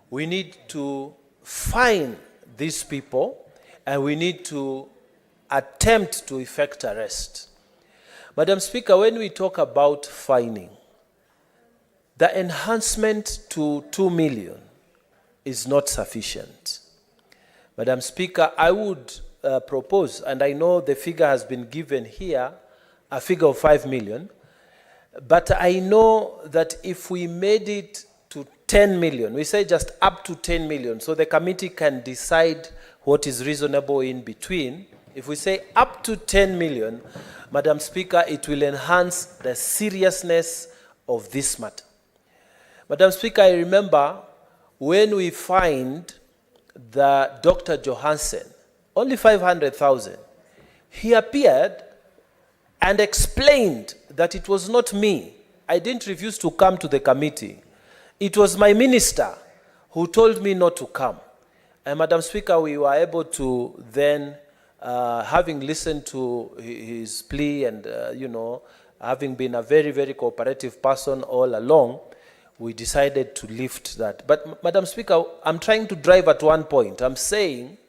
We need to fine these people, and we need to attempt to effect arrest. Madam Speaker, when we talk about fining, the enhancement to 2 million is not sufficient. Madam Speaker, I would propose, and I know the figure has been given here, a figure of 5 million, but I know that if we made it to 10 million, we say just up to 10 million, so the committee can decide what is reasonable in between. If we say up to 10 million, Madam Speaker, it will enhance the seriousness of this matter. Madam Speaker, I remember when we fined the Dr. Johansen, only 500,000, he appeared and explained that it was not me. I didn't refuse to come to the committee. It was my minister who told me not to come. And Madam Speaker, we were able to then, having listened to his plea and, having been a very, very cooperative person all along, we decided to lift that. But Madam Speaker, I'm trying to drive at one point. I'm saying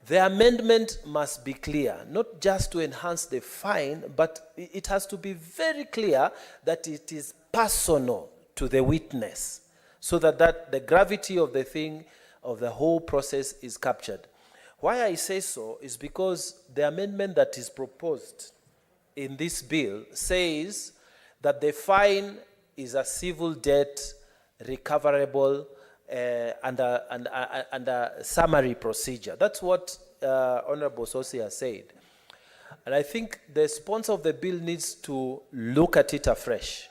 the amendment must be clear, not just to enhance the fine, but it has to be very clear that it is personal to the witness, so that the gravity of the thing, of the whole process is captured. Why I say so is because the amendment that is proposed in this bill says that the fine is a civil debt recoverable under summary procedure. That's what Honorable Sosi has said. And I think the sponsor of the bill needs to look at it afresh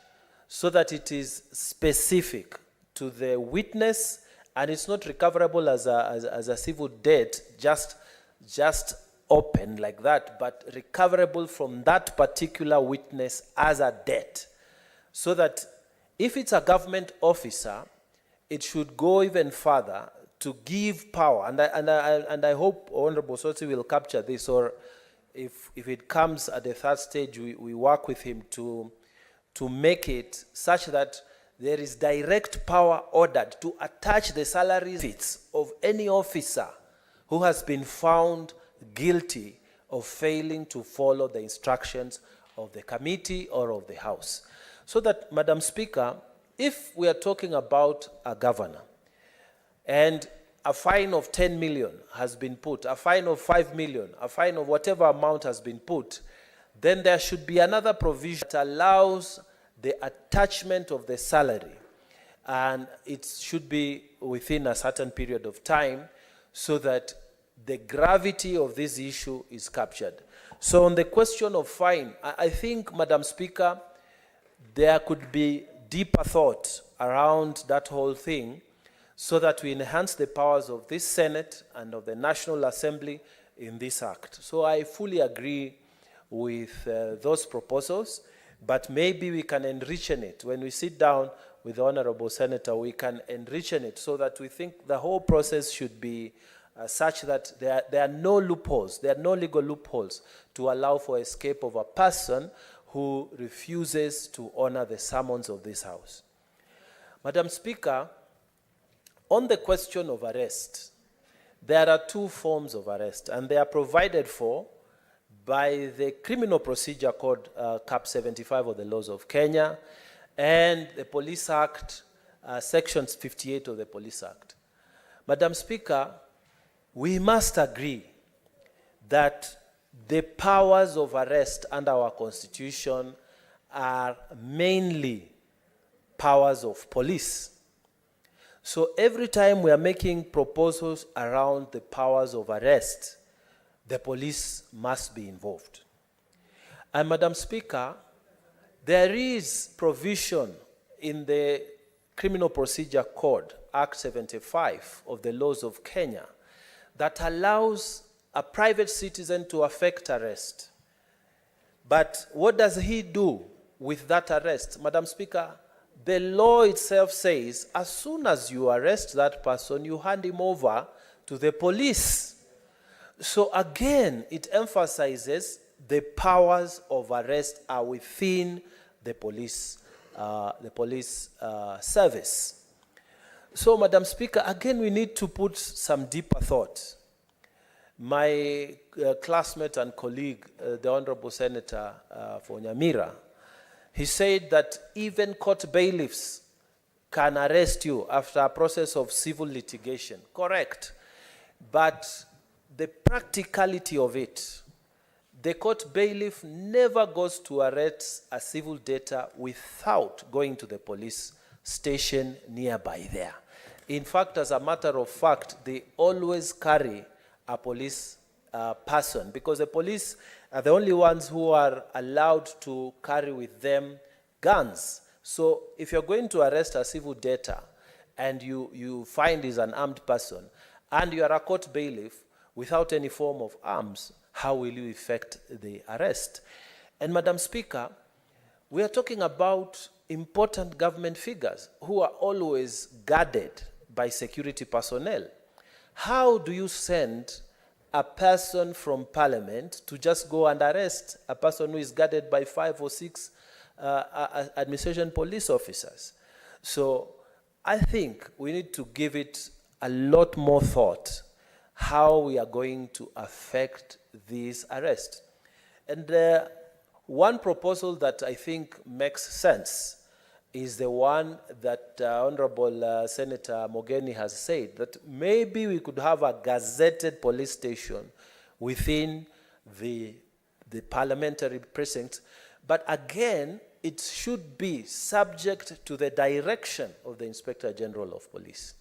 so that it is specific to the witness and it's not recoverable as a civil debt, just open like that, but recoverable from that particular witness as a debt. So that if it's a government officer, it should go even further to give power, and I hope Honorable Sosi will capture this, or if it comes at the third stage, we work with him to make it such that there is direct power ordered to attach the salaries of any officer who has been found guilty of failing to follow the instructions of the committee or of the House. So that, Madam Speaker, if we are talking about a governor and a fine of 10 million has been put, a fine of 5 million, a fine of whatever amount has been put, then there should be another provision that allows the attachment of the salary, and it should be within a certain period of time so that the gravity of this issue is captured. So on the question of fine, I think, Madam Speaker, there could be deeper thought around that whole thing so that we enhance the powers of this Senate and of the National Assembly in this act. So I fully agree with those proposals, but maybe we can enrich it. When we sit down with the Honorable Senator, we can enrich it so that we think the whole process should be such that there are no loopholes, there are no legal loopholes to allow for escape of a person who refuses to honor the summons of this House. Madam Speaker, on the question of arrest, there are two forms of arrest, and they are provided for by the Criminal Procedure Code, Cap 75 of the laws of Kenya, and the Police Act, Section 58 of the Police Act. Madam Speaker, we must agree that the powers of arrest under our Constitution are mainly powers of police. So every time we are making proposals around the powers of arrest, the police must be involved. And Madam Speaker, there is provision in the Criminal Procedure Code, Act 75 of the laws of Kenya, that allows a private citizen to effect arrest. But what does he do with that arrest? Madam Speaker, the law itself says as soon as you arrest that person, you hand him over to the police. So again, it emphasizes the powers of arrest are within the police service. So, Madam Speaker, again, we need to put some deeper thought. My classmate and colleague, the Honorable Senator for Nyamira, he said that even court bailiffs can arrest you after a process of civil litigation. Correct. But the practicality of it, the court bailiff never goes to arrest a civil debtor without going to the police station nearby there. In fact, as a matter of fact, they always carry a police person, because the police are the only ones who are allowed to carry with them guns. So if you're going to arrest a civil debtor and you find he's an armed person and you are a court bailiff without any form of arms, how will you effect the arrest? And Madam Speaker, we are talking about important government figures who are always guarded by security personnel. How do you send a person from Parliament to just go and arrest a person who is guarded by 5 or 6 administration police officers? So I think we need to give it a lot more thought how we are going to affect this arrest. And one proposal that I think makes sense is the one that Honorable Senator Mogeni has said, that maybe we could have a gazetted police station within the parliamentary precinct, but again, it should be subject to the direction of the Inspector General of Police.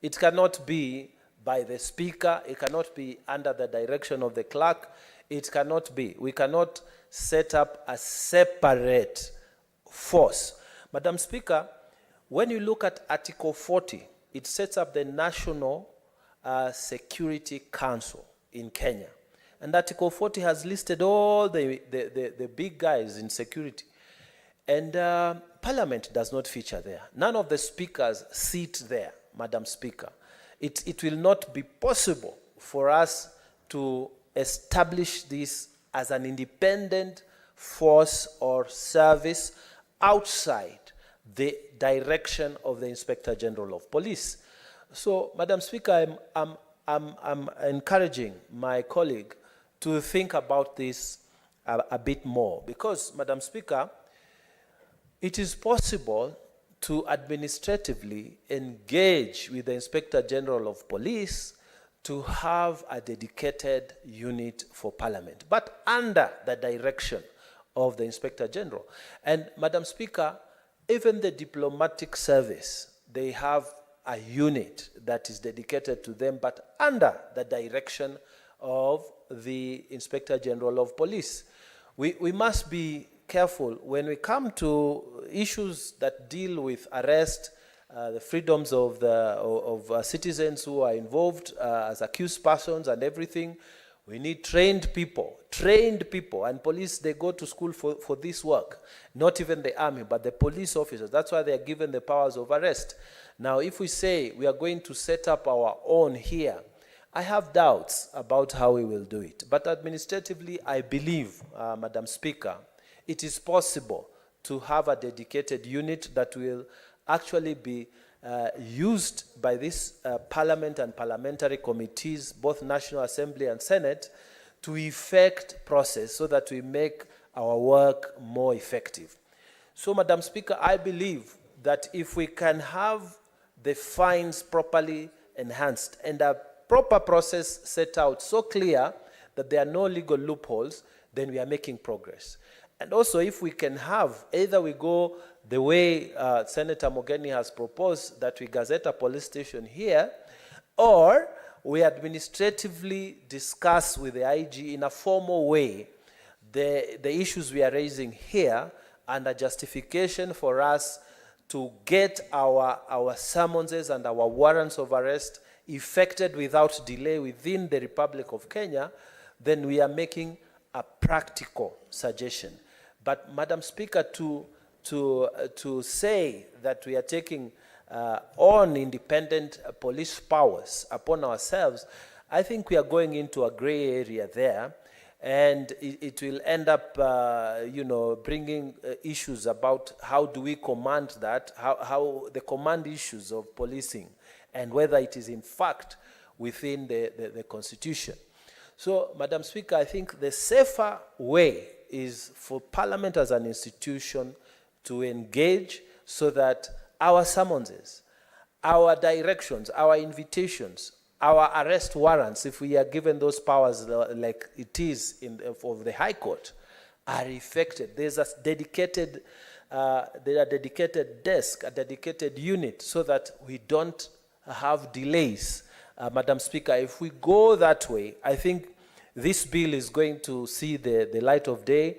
It cannot be by the Speaker, it cannot be under the direction of the clerk, it cannot be. We cannot set up a separate force. Madam Speaker, when you look at Article 40, it sets up the National Security Council in Kenya. And Article 40 has listed all the big guys in security. And Parliament does not feature there. None of the speakers sit there, Madam Speaker. It will not be possible for us to establish this as an independent force or service outside the direction of the Inspector General of Police. So, Madam Speaker, I'm encouraging my colleague to think about this a bit more, because, Madam Speaker, it is possible to administratively engage with the Inspector General of Police to have a dedicated unit for Parliament, but under the direction of the Inspector General. And Madam Speaker, even the diplomatic service, they have a unit that is dedicated to them, but under the direction of the Inspector General of Police. We must be careful when we come to issues that deal with arrest, the freedoms of citizens who are involved as accused persons and everything. We need trained people, and police, they go to school for this work. Not even the army, but the police officers. That's why they are given the powers of arrest. Now, if we say we are going to set up our own here, I have doubts about how we will do it. But administratively, I believe, Madam Speaker, it is possible to have a dedicated unit that will actually be used by this Parliament and parliamentary committees, both National Assembly and Senate, to effect process so that we make our work more effective. So, Madam Speaker, I believe that if we can have the fines properly enhanced and a proper process set out so clear that there are no legal loopholes, then we are making progress. And also, if we can have, either we go the way Senator Mogeni has proposed, that we gazette a police station here, or we administratively discuss with the IG in a formal way the issues we are raising here, and a justification for us to get our summonses and our warrants of arrest effected without delay within the Republic of Kenya, then we are making a practical suggestion. But, Madam Speaker, to say that we are taking on independent police powers upon ourselves, I think we are going into a gray area there. and it will end up, bringing issues about how do we command that, how the command issues of policing, and whether it is in fact within the Constitution. So, Madam Speaker, I think the safer way is for Parliament as an institution to engage so that our summonses, our directions, our invitations, our arrest warrants, if we are given those powers like it is of the High Court, are effected. There's a dedicated desk, a dedicated unit, so that we don't have delays. Madam Speaker, if we go that way, I think this bill is going to see the light of day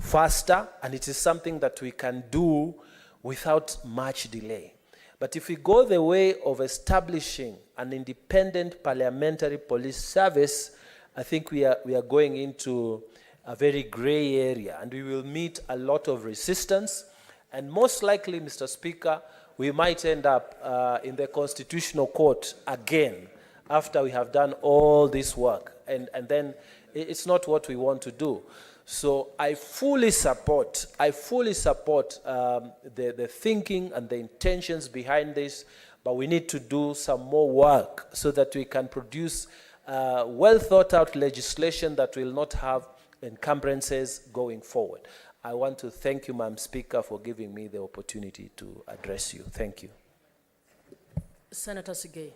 faster, and it is something that we can do without much delay. But if we go the way of establishing an independent parliamentary police service, I think we are going into a very gray area, and we will meet a lot of resistance. And most likely, Mr. Speaker, we might end up in the Constitutional Court again after we have done all this work. And then it's not what we want to do. So I fully support the thinking and the intentions behind this, but we need to do some more work so that we can produce well thought out legislation that will not have encumbrances going forward. I want to thank you, Madam Speaker, for giving me the opportunity to address you. Thank you. Senator Sigay.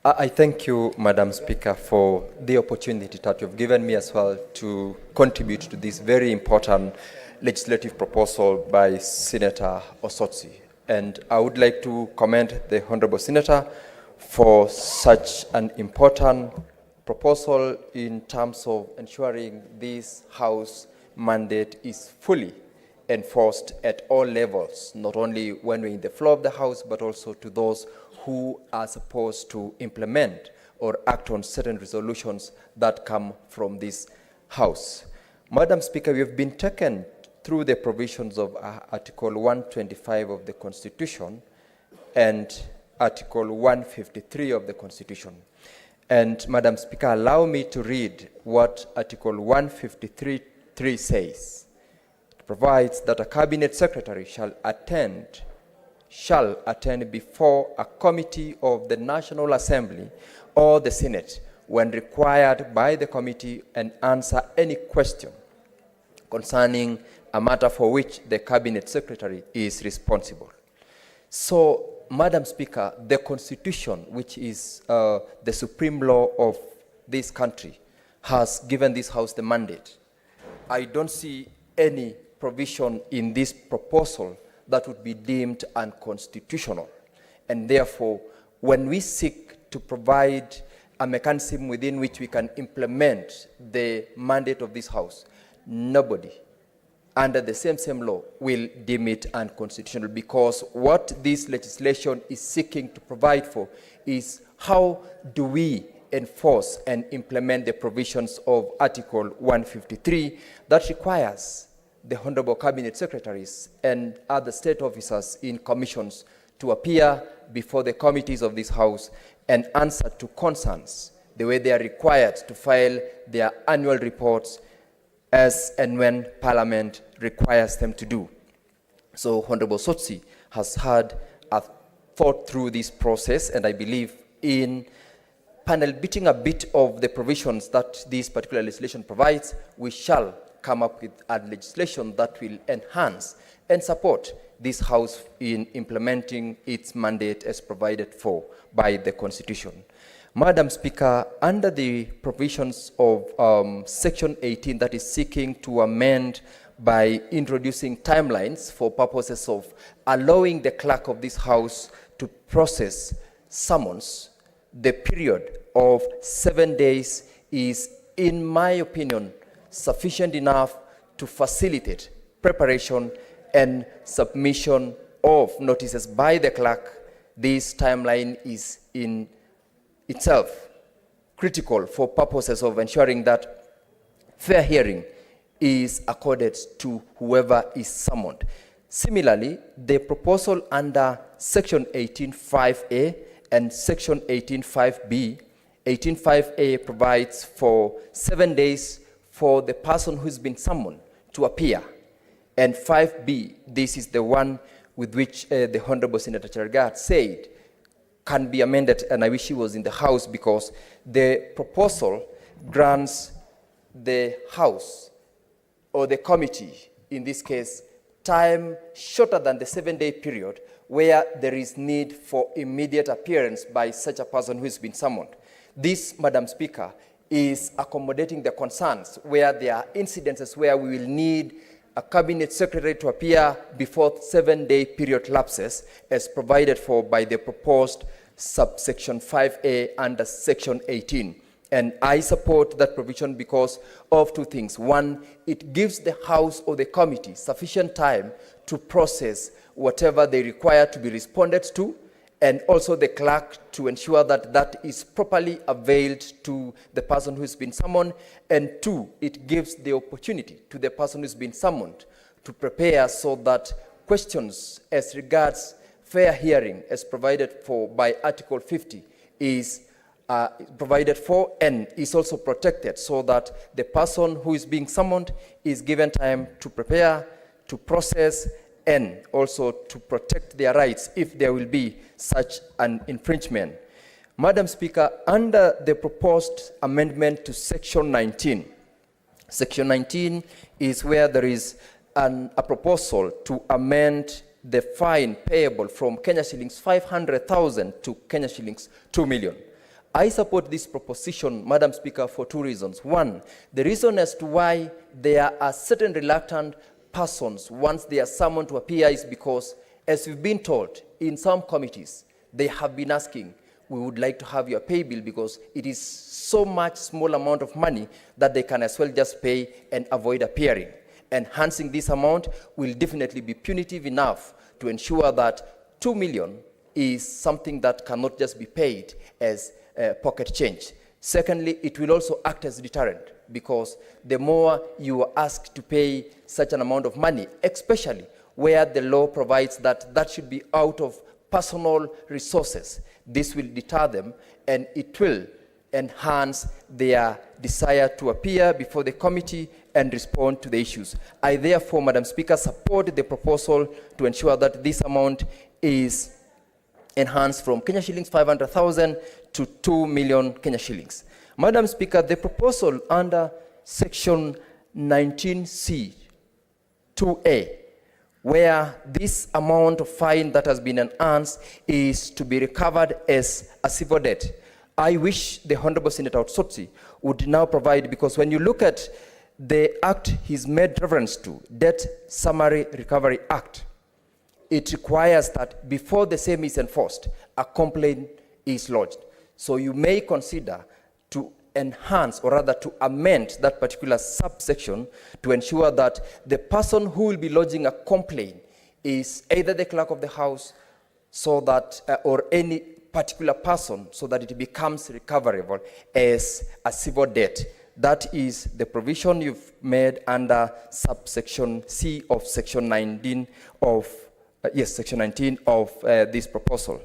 I thank you, Madam Speaker, for the opportunity that you've given me as well to contribute to this very important legislative proposal by Senator Osotsi. And I would like to commend the Honorable Senator for such an important proposal in terms of ensuring this House mandate is fully enforced at all levels, not only when we're in the floor of the House, but also to those who are supposed to implement or act on certain resolutions that come from this House. Madam Speaker, we have been taken through the provisions of Article 125 of the Constitution and Article 153 of the Constitution. And Madam Speaker, allow me to read what Article 153.3 says. It provides that a cabinet secretary shall attend before a committee of the National Assembly or the Senate when required by the committee and answer any question concerning a matter for which the cabinet secretary is responsible. So, Madam Speaker, the Constitution, which is the supreme law of this country, has given this House the mandate. I don't see any provision in this proposal that would be deemed unconstitutional. And therefore, when we seek to provide a mechanism within which we can implement the mandate of this House, nobody under the same law will deem it unconstitutional, because what this legislation is seeking to provide for is how do we enforce and implement the provisions of Article 153 that requires the Honorable Cabinet Secretaries and other state officers in commissions to appear before the committees of this House and answer to concerns the way they are required to file their annual reports as and when Parliament requires them to do. So Honorable Sotsi has had a thought through this process, and I believe in panel beating a bit of the provisions that this particular legislation provides, we shall come up with a legislation that will enhance and support this House in implementing its mandate as provided for by the Constitution. Madam Speaker, under the provisions of Section 18 that is seeking to amend by introducing timelines for purposes of allowing the clerk of this House to process summons, the period of 7 days is, in my opinion, sufficient enough to facilitate preparation and submission of notices by the clerk. This timeline is in itself critical for purposes of ensuring that fair hearing is accorded to whoever is summoned. Similarly, the proposal under Section 18(5)(a) and Section 18.5b. 18.5a provides for 7 days for the person who's been summoned to appear. And 5b, this is the one with which the Honorable Senator Chergat said can be amended, and I wish he was in the House, because the proposal grants the House or the committee, in this case, time shorter than the 7-day period where there is need for immediate appearance by such a person who has been summoned. This, Madam Speaker, is accommodating the concerns where there are incidences where we will need a cabinet secretary to appear before 7-day period lapses, as provided for by the proposed subsection 5A under section 18. And I support that provision because of two things. One, it gives the House or the committee sufficient time to process whatever they require to be responded to, and also the clerk to ensure that that is properly availed to the person who's been summoned. And two, it gives the opportunity to the person who's been summoned to prepare so that questions as regards fair hearing as provided for by Article 50 is provided for and is also protected, so that the person who is being summoned is given time to prepare, to process, and also to protect their rights if there will be such an infringement. Madam Speaker, under the proposed amendment to Section 19, Section 19 is where there is a proposal to amend the fine payable from Kenya shillings 500,000 to Kenya shillings 2 million. I support this proposition, Madam Speaker, for two reasons. One, the reason as to why there are certain reluctant persons once they are summoned to appear is because, as we've been told, in some committees, they have been asking, we would like to have your pay bill because it is so much small amount of money that they can as well just pay and avoid appearing. Enhancing this amount will definitely be punitive enough to ensure that 2 million is something that cannot just be paid as pocket change. Secondly, it will also act as deterrent, because the more you are asked to pay such an amount of money, especially where the law provides that that should be out of personal resources, this will deter them and it will enhance their desire to appear before the committee and respond to the issues. I therefore, Madam Speaker, support the proposal to ensure that this amount is enhanced from Kenya shillings 500,000 to 2 million Kenya shillings. Madam Speaker, the proposal under Section 19C 2A, where this amount of fine that has been enhanced is to be recovered as a civil debt. I wish the Honorable Senator Otsotsi would now provide, because when you look at the act he's made reference to, Debt Summary Recovery Act, it requires that before the same is enforced, a complaint is lodged. So you may consider to enhance, or rather to amend that particular subsection to ensure that the person who will be lodging a complaint is either the clerk of the House, so that, or any particular person, so that it becomes recoverable as a civil debt. That is the provision you've made under subsection C of Section 19 of Section 19 of this proposal.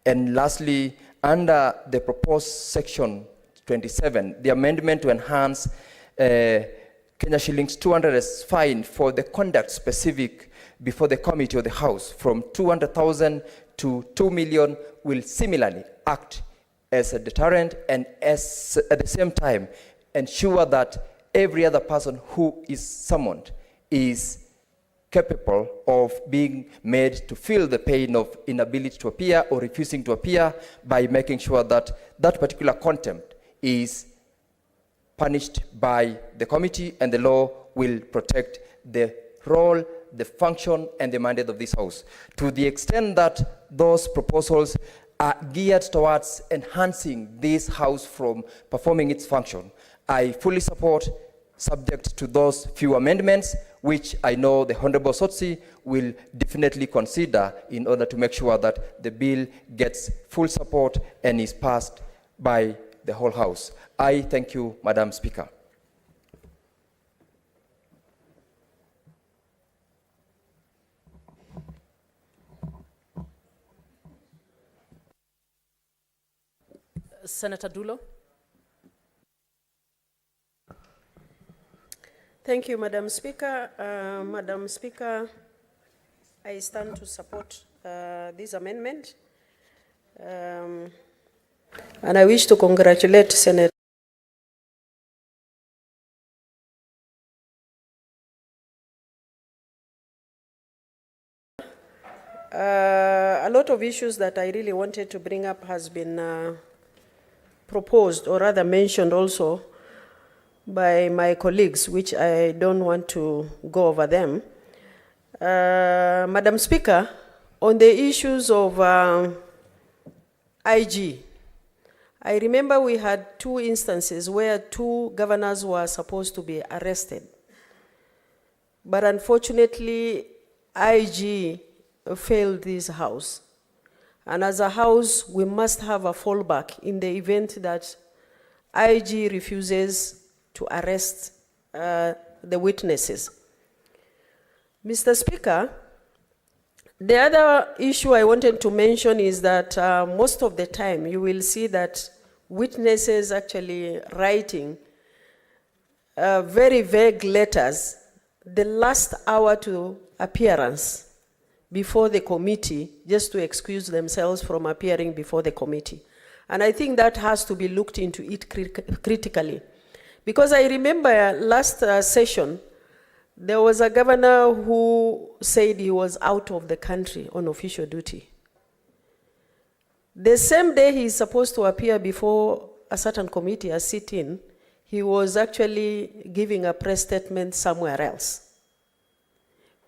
And lastly, under the proposed Section 27, the amendment to enhance Kenya shillings 200 as fine for the conduct specific before the committee or the House from 200,000 to 2 million will similarly act as a deterrent, and as at the same time ensure that every other person who is summoned is capable of being made to feel the pain of inability to appear or refusing to appear, by making sure that that particular contempt is punished by the committee, and the law will protect the role, the function, and the mandate of this House. To the extent that those proposals are geared towards enhancing this House from performing its function, I fully support, subject to those few amendments, which I know the Honorable Sotsi will definitely consider in order to make sure that the bill gets full support and is passed by the whole House. I thank you, Madam Speaker. Senator Dulo. Thank you, Madam Speaker. Madam Speaker, I stand to support this amendment. And I wish to congratulate Senator. A lot of issues that I really wanted to bring up has been proposed, or rather mentioned also, by my colleagues, which I don't want to go over them. Madam Speaker, on the issues of IG, I remember we had 2 instances where 2 governors were supposed to be arrested. But unfortunately, IG failed this house. And as a house, we must have a fallback in the event that IG refuses to arrest the witnesses. Mr. Speaker, the other issue I wanted to mention is that most of the time you will see that witnesses actually writing very vague letters the last hour to appearance before the committee, just to excuse themselves from appearing before the committee. And I think that has to be looked into it critically. Because I remember last session, there was a governor who said he was out of the country on official duty. The same day he is supposed to appear before a certain committee, a sit-in, he was actually giving a press statement somewhere else,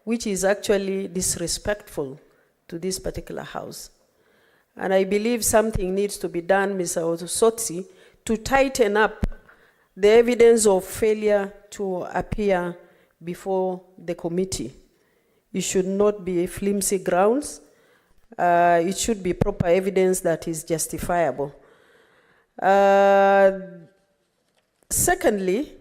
which is actually disrespectful to this particular house. And I believe something needs to be done, Mr. Osotsi, to tighten up the evidence of failure to appear before the committee. It should not be flimsy grounds. It should be proper evidence that is justifiable. Secondly,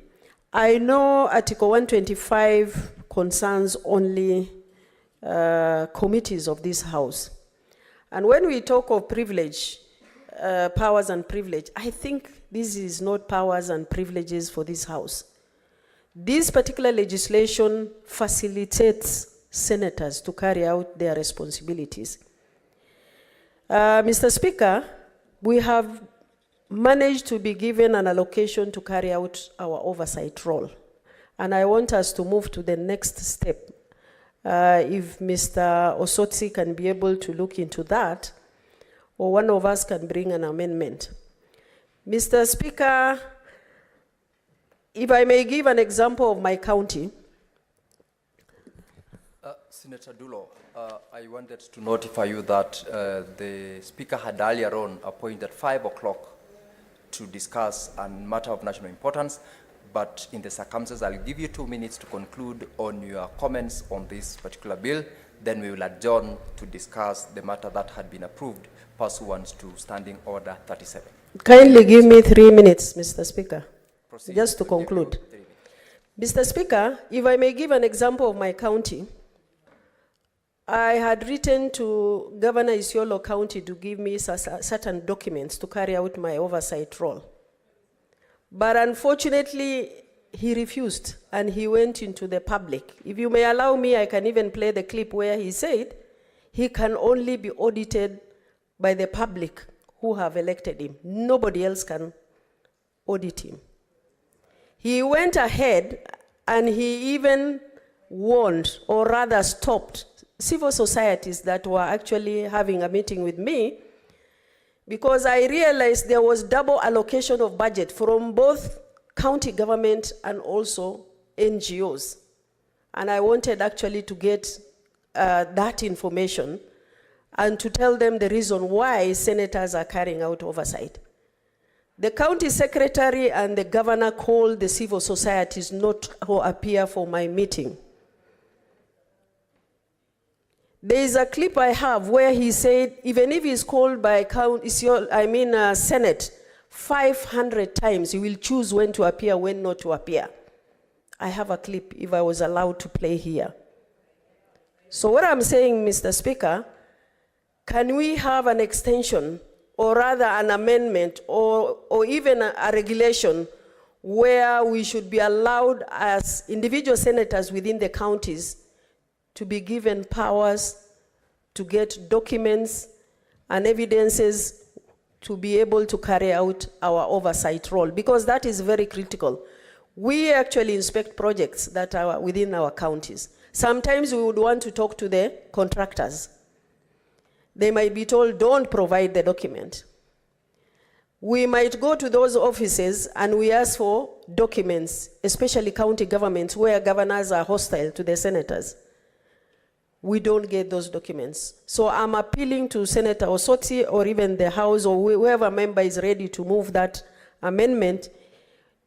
I know Article 125 concerns only committees of this House. And when we talk of privilege, powers and privilege, I think this is not powers and privileges for this House. This particular legislation facilitates senators to carry out their responsibilities. Mr. Speaker, we have managed to be given an allocation to carry out our oversight role. And I want us to move to the next step. If Mr. Osotsi can be able to look into that, or one of us can bring an amendment. Mr. Speaker, if I may give an example of my county. Senator Dulo, I wanted to notify you that the Speaker had earlier on appointed 5 o'clock to discuss a matter of national importance, but in the circumstances, I'll give you 2 minutes to conclude on your comments on this particular bill. Then we will adjourn to discuss the matter that had been approved pursuant to Standing Order 37. Kindly give me 3 minutes, Mr. Speaker, Proceed just to conclude. Mr. Speaker, if I may give an example of my county, I had written to Governor Isiolo County to give me certain documents to carry out my oversight role. But unfortunately, he refused and he went into the public. If you may allow me, I can even play the clip where he said he can only be audited by the public who have elected him. Nobody else can audit him. He went ahead and he even warned, or rather stopped, civil societies that were actually having a meeting with me, because I realized there was double allocation of budget from both county government and also NGOs. And I wanted actually to get that information and to tell them the reason why senators are carrying out oversight. The county secretary and the governor called the civil societies not to appear for my meeting. There is a clip I have where he said, even if he's called by Senate 500 times, he will choose when to appear, when not to appear. I have a clip if I was allowed to play here. So what I'm saying, Mr. Speaker, can we have an extension or rather an amendment or even a regulation where we should be allowed as individual senators within the counties to be given powers to get documents and evidences to be able to carry out our oversight role, because that is very critical. We actually inspect projects that are within our counties. Sometimes we would want to talk to the contractors. They might be told, don't provide the document. We might go to those offices and we ask for documents, especially county governments where governors are hostile to the senators. We don't get those documents. So I'm appealing to Senator Osoti or even the House or whoever member is ready to move that amendment,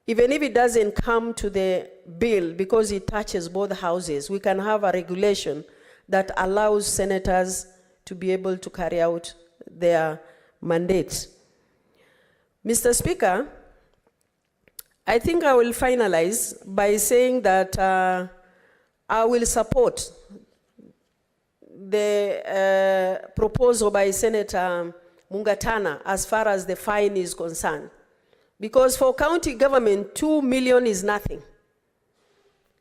even if it doesn't come to the bill because it touches both houses, we can have a regulation that allows senators to be able to carry out their mandates. Mr. Speaker, I think I will finalize by saying that I will support the proposal by Senator Mungatana as far as the fine is concerned. Because for county government, 2 million is nothing.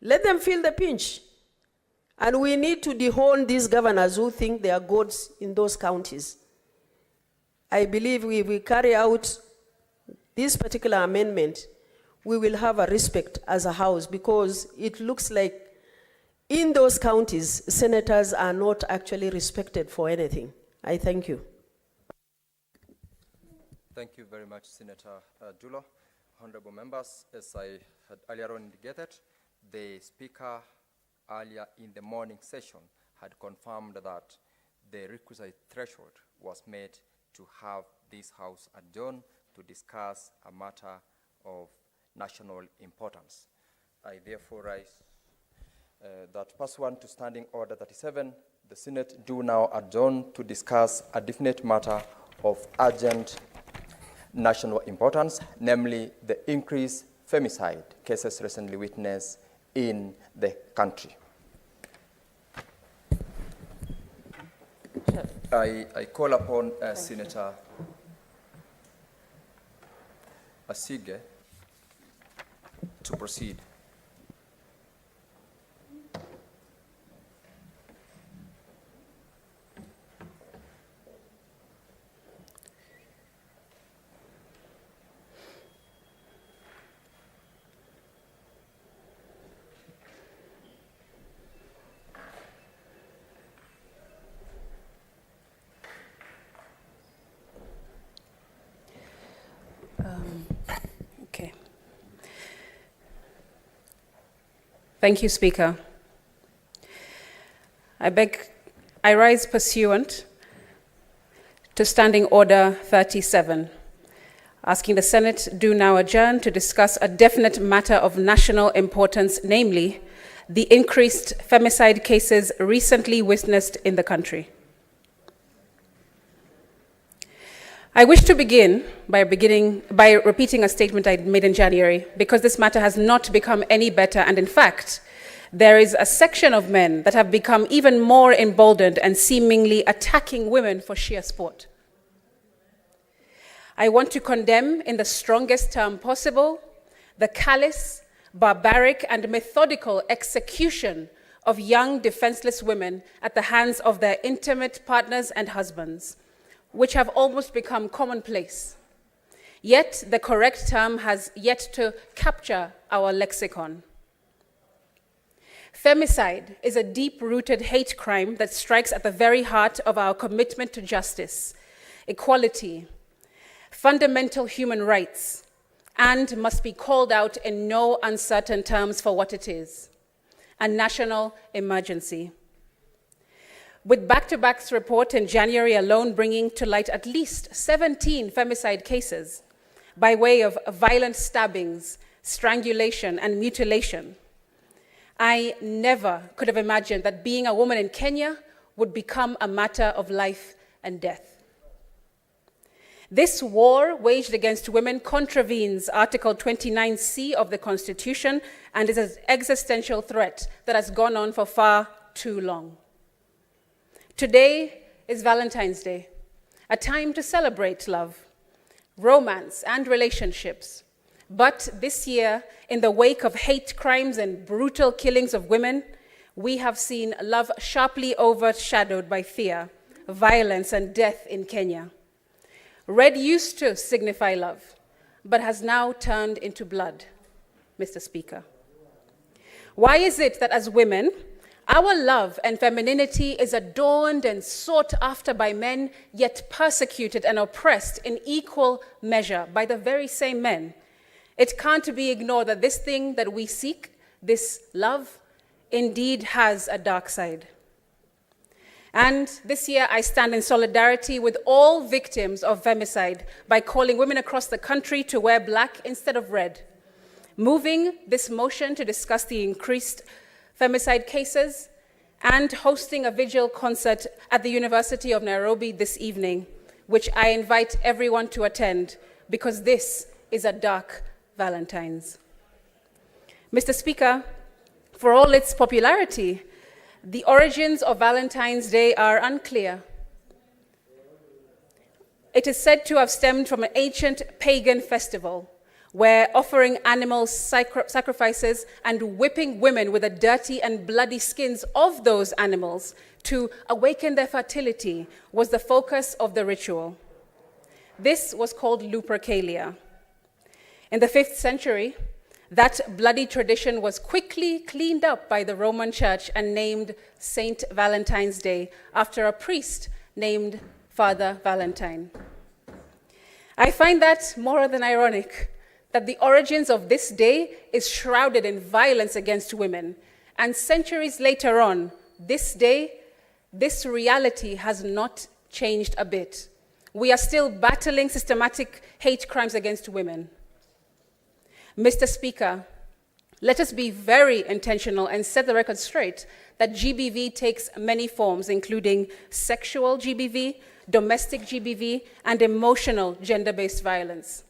Let them feel the pinch. And we need to dehone these governors who think they are gods in those counties. I believe if we carry out this particular amendment, we will have a respect as a house, because it looks like in those counties, senators are not actually respected for anything. I thank you. Thank you very much, Senator Dulo. Honorable members, as I had earlier on indicated, the Speaker earlier in the morning session had confirmed that the requisite threshold was met to have this House adjourn to discuss a matter of national importance. I therefore rise that pursuant to Standing Order 37, the Senate do now adjourn to discuss a definite matter of urgent national importance, namely the increased femicide cases recently witnessed in the country. I call upon Senator Asige to proceed. Okay. Thank you, Speaker. I rise pursuant to Standing Order 37, asking the Senate do now adjourn to discuss a definite matter of national importance, namely the increased femicide cases recently witnessed in the country. I wish to begin by repeating a statement I made in January, because this matter has not become any better, and in fact, there is a section of men that have become even more emboldened and seemingly attacking women for sheer sport. I want to condemn in the strongest term possible the callous, barbaric, and methodical execution of young defenseless women at the hands of their intimate partners and husbands, which have almost become commonplace. Yet the correct term has yet to capture our lexicon. Femicide is a deep-rooted hate crime that strikes at the very heart of our commitment to justice, equality, fundamental human rights, and must be called out in no uncertain terms for what it is: a national emergency. With Back-to-Back's report in January alone bringing to light at least 17 femicide cases by way of violent stabbings, strangulation, and mutilation, I never could have imagined that being a woman in Kenya would become a matter of life and death. This war waged against women contravenes Article 29C of the Constitution and is an existential threat that has gone on for far too long. Today is Valentine's Day, a time to celebrate love, romance, and relationships. But this year, in the wake of hate crimes and brutal killings of women, we have seen love sharply overshadowed by fear, violence, and death in Kenya. Red used to signify love, but has now turned into blood, Mr. Speaker. Why is it that as women, our love and femininity is adorned and sought after by men, yet persecuted and oppressed in equal measure by the very same men? It can't be ignored that this thing that we seek, this love, indeed has a dark side. And this year, I stand in solidarity with all victims of femicide by calling women across the country to wear black instead of red. Moving this motion to discuss the increased femicide cases and hosting a vigil concert at the University of Nairobi this evening, which I invite everyone to attend because this is a dark Valentine's. Mr. Speaker, for all its popularity, the origins of Valentine's Day are unclear. It is said to have stemmed from an ancient pagan festival where offering animals sacrifices and whipping women with the dirty and bloody skins of those animals to awaken their fertility was the focus of the ritual. This was called Lupercalia. In the 5th century, that bloody tradition was quickly cleaned up by the Roman Church and named Saint Valentine's Day after a priest named Father Valentine. I find that more than ironic that the origins of this day is shrouded in violence against women, and centuries later on, this day, this reality has not changed a bit. We are still battling systematic hate crimes against women. Mr. Speaker, let us be very intentional and set the record straight that GBV takes many forms, including sexual GBV, domestic GBV, and emotional gender-based violence.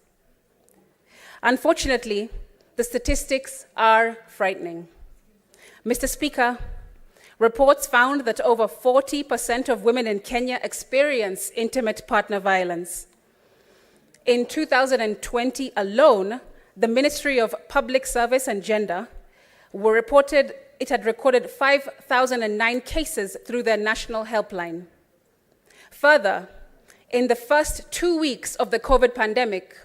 Unfortunately, the statistics are frightening. Mr. Speaker, reports found that over 40% of women in Kenya experience intimate partner violence. In 2020 alone, the Ministry of Public Service and Gender had recorded 5,009 cases through their national helpline. Further, in the first 2 weeks of the COVID pandemic,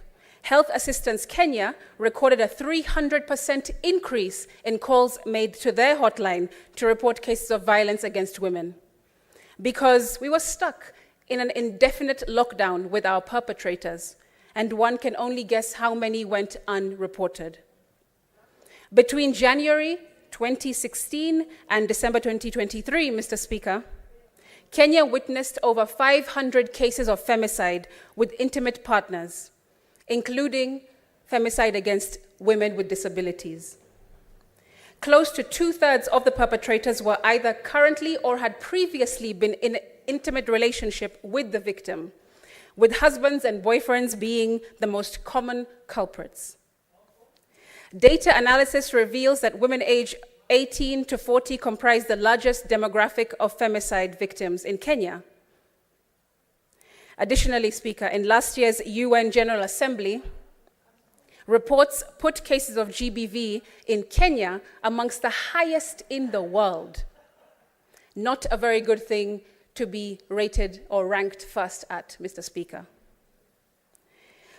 Health Assistance Kenya recorded a 300% increase in calls made to their hotline to report cases of violence against women, because we were stuck in an indefinite lockdown with our perpetrators, and one can only guess how many went unreported. Between January 2016 and December 2023, Mr. Speaker, Kenya witnessed over 500 cases of femicide with intimate partners, including femicide against women with disabilities. Close to 2/3 of the perpetrators were either currently or had previously been in an intimate relationship with the victim, with husbands and boyfriends being the most common culprits. Data analysis reveals that women aged 18 to 40 comprise the largest demographic of femicide victims in Kenya. Additionally, Speaker, in last year's UN General Assembly, reports put cases of GBV in Kenya amongst the highest in the world. Not a very good thing to be rated or ranked first at, Mr. Speaker.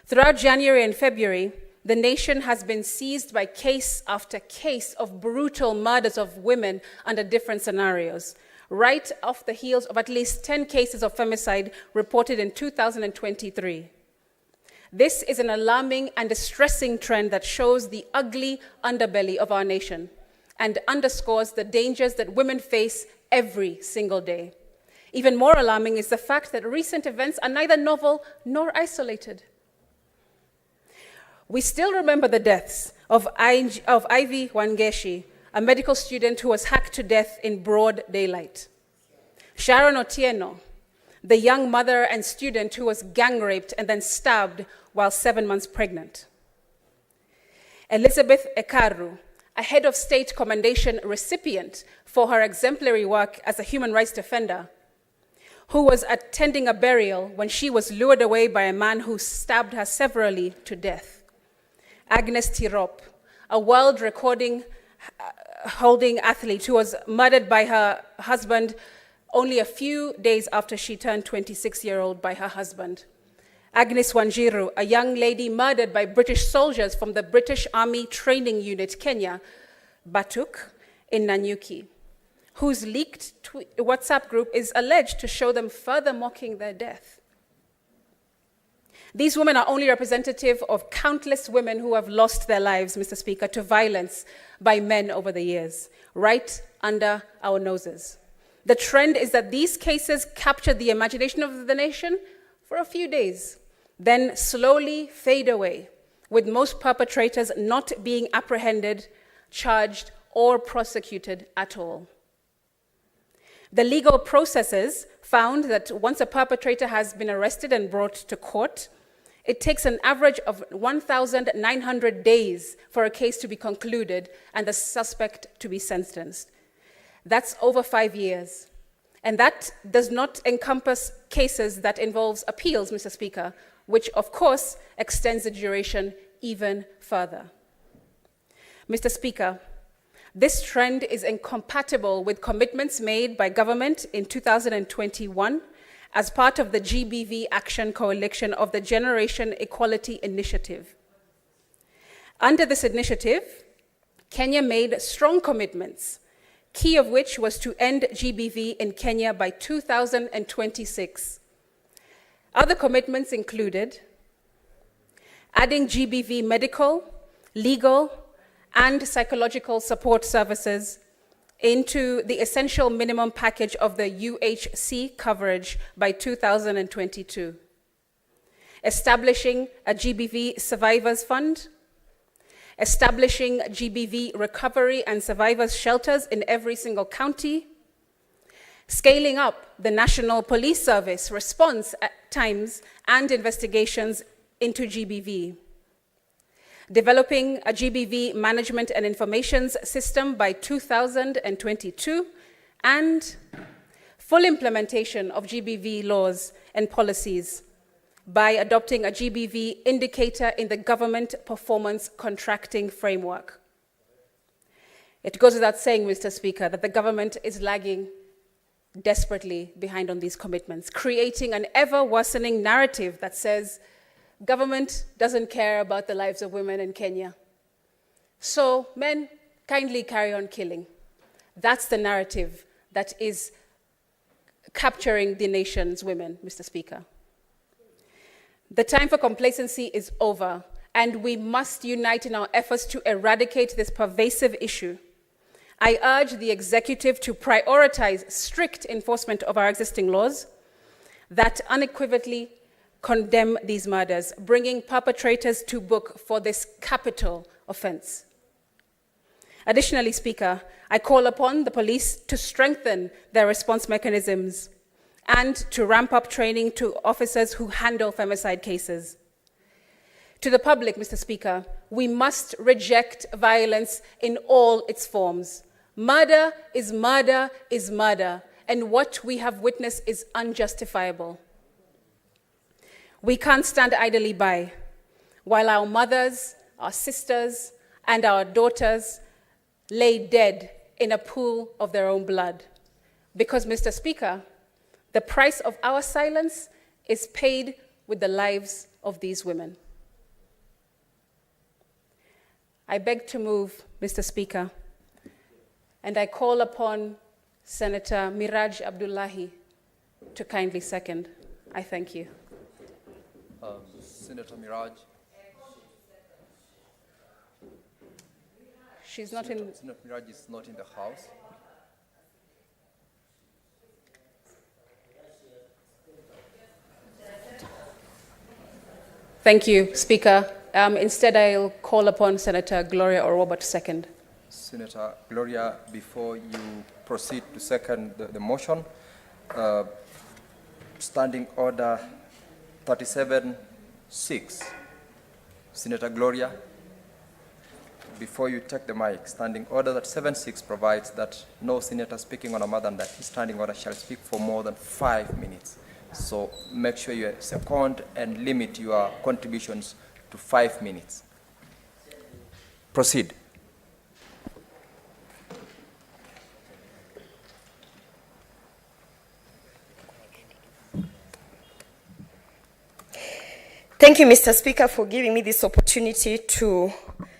Throughout January and February, the nation has been seized by case after case of brutal murders of women under different scenarios, right off the heels of at least 10 cases of femicide reported in 2023. This is an alarming and distressing trend that shows the ugly underbelly of our nation and underscores the dangers that women face every single day. Even more alarming is the fact that recent events are neither novel nor isolated. We still remember the deaths of Ivy Wangeshi, a medical student who was hacked to death in broad daylight. Sharon Otieno, the young mother and student who was gang raped and then stabbed while 7 months pregnant. Elizabeth Ekaru, a head of state commendation recipient for her exemplary work as a human rights defender, who was attending a burial when she was lured away by a man who stabbed her severally to death. Agnes Tirop, a world recording holding athlete who was murdered by her husband only a few days after she turned 26-year-old by her husband. Agnes Wanjiru, a young lady murdered by British soldiers from the British Army Training Unit, Kenya, Batuk, in Nanyuki, whose leaked WhatsApp group is alleged to show them further mocking their death. These women are only representative of countless women who have lost their lives, Mr. Speaker, to violence by men over the years, right under our noses. The trend is that these cases capture the imagination of the nation for a few days, then slowly fade away, with most perpetrators not being apprehended, charged, or prosecuted at all. The legal processes found that once a perpetrator has been arrested and brought to court, it takes an average of 1,900 days for a case to be concluded and the suspect to be sentenced. That's over 5 years. And that does not encompass cases that involves appeals, Mr. Speaker, which of course extends the duration even further. Mr. Speaker, this trend is incompatible with commitments made by government in 2021 as part of the GBV Action Coalition of the Generation Equality Initiative. Under this initiative, Kenya made strong commitments, key of which was to end GBV in Kenya by 2026. Other commitments included adding GBV medical, legal, and psychological support services into the essential minimum package of the UHC coverage by 2022, establishing a GBV Survivors Fund, establishing GBV recovery and survivors shelters in every single county, scaling up the National Police Service response times and investigations into GBV, developing a GBV management and information system by 2022, and full implementation of GBV laws and policies by adopting a GBV indicator in the government performance contracting framework. It goes without saying, Mr. Speaker, that the government is lagging desperately behind on these commitments, creating an ever-worsening narrative that says government doesn't care about the lives of women in Kenya. So men, kindly carry on killing. That's the narrative that is capturing the nation's women, Mr. Speaker. The time for complacency is over, and we must unite in our efforts to eradicate this pervasive issue. I urge the executive to prioritize strict enforcement of our existing laws that unequivocally condemn these murders, bringing perpetrators to book for this capital offense. Additionally, Speaker, I call upon the police to strengthen their response mechanisms and to ramp up training to officers who handle femicide cases. To the public, Mr. Speaker, we must reject violence in all its forms. Murder is murder is murder, and what we have witnessed is unjustifiable. We can't stand idly by while our mothers, our sisters, and our daughters lay dead in a pool of their own blood. Because, Mr. Speaker, the price of our silence is paid with the lives of these women. I beg to move, Mr. Speaker, and I call upon Senator Miraj Abdullahi to kindly second. I thank you. Senator Miraj. She's not in. Senator Miraj is not in the House. Thank you, Speaker. Instead, I'll call upon Senator Gloria Oroba to second. Senator Gloria, before you proceed to second the motion, Standing Order 37-6. Senator Gloria. before you take the mic, Standing Order that 76 provides that no senator speaking on a matter that his standing order shall speak for more than 5 minutes. So make sure you second and limit your contributions to 5 minutes. Proceed. Thank you, Mr. Speaker, for giving me this opportunity to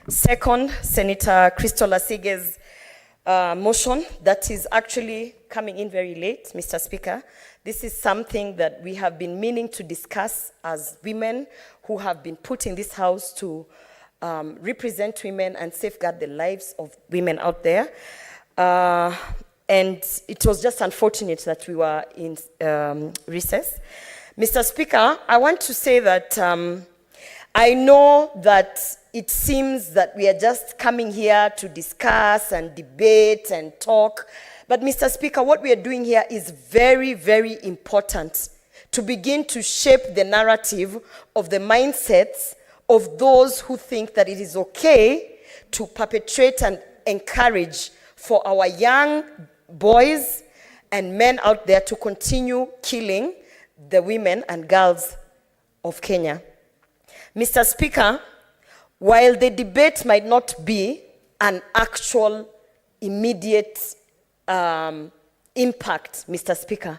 second Senator Crystal Asige's motion that is actually coming in very late, Mr. Speaker. This is something that we have been meaning to discuss as women who have been put in this house to represent women and safeguard the lives of women out there. And it was just unfortunate that we were in recess. Mr. Speaker, I want to say that I know that it seems that we are just coming here to discuss and debate and talk. But Mr. Speaker, what we are doing here is very, very important to begin to shape the narrative of the mindsets of those who think that it is okay to perpetrate and encourage for our young boys and men out there to continue killing the women and girls of Kenya. Mr. Speaker, while the debate might not be an actual immediate impact, Mr. Speaker,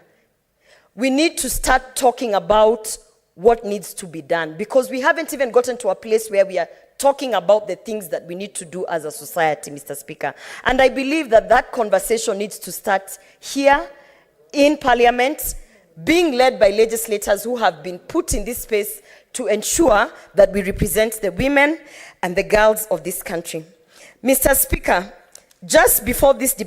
we need to start talking about what needs to be done, because we haven't even gotten to a place where we are talking about the things that we need to do as a society, Mr. Speaker. And I believe that that conversation needs to start here in Parliament, being led by legislators who have been put in this space to ensure that we represent the women and the girls of this country. Mr. Speaker, just before this debate